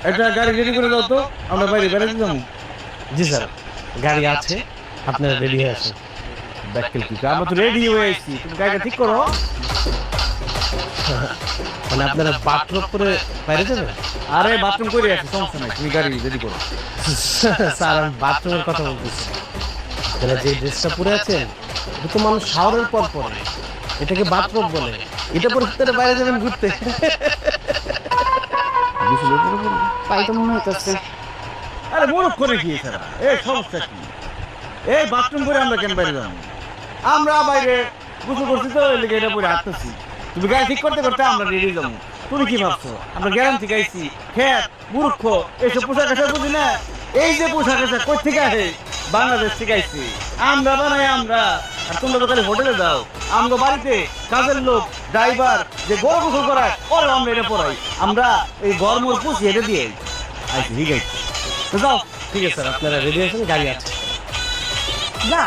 একটা গাড়ি রেডি করে দাও তো, আমরা বাইরে বেড়াতে যাবো। জি স্যার, গাড়ি আছে, আপনারা রেডি হয়ে আসেন। ব্যাককেল কি আমরা তো রেডি হয়ে এসেছি, তুমি গাড়িটা ঠিক করো। মানে আপনারা বাথরুম করে বাইরে যাবেন? আরে বাথরুম করে আছে, সমস্যা নাই, তুমি গাড়ি রেডি করো। স্যার আমি বাথরুমের কথা বলতেছি। আপনারা যে ড্রেসটা পরে আছেন এটা তো মানুষ শাওয়ারের পর পরে, এটাকে বাথরুম বলে। এটা পরে আপনারা বাইরে যাবেন ঘুরতে? তাই তো মনে হইতেছে। আরে মোরক করে কি এছাড়া এই সমস্যা কি? এই বাথরুম করে আমরা কেন বাইরে যাবো? আমরা বাইরে গোসল করছি তো, এই লেগে এটা পরে হাঁটতেছি। তুমি গাড়ি ঠিক করতে করতে আমরা রেডি যাবো। তুমি কি ভাবছো আমরা গ্যারান্টি গাইছি? খেত মূর্খ এইসব পোশাক আশাক বুঝি না। এই যে পোশাক আশাক কই থেকে আসে? বাংলাদেশ থেকে আইছি আমরা, বানাই আমরা। আর তোমরা তো খালি হোটেলে দাও। আমরা বাড়িতে কাজের লোক ড্রাইভার যে বড় গোসল করায় ওরা আমরা এটা পড়াই। আমরা এই গরমর পুষি এটা দিয়ে আইছি, ঠিক আছে? তো যাও। ঠিক আছে স্যার, আপনারা রেডি আছেন, গাড়ি আছে। না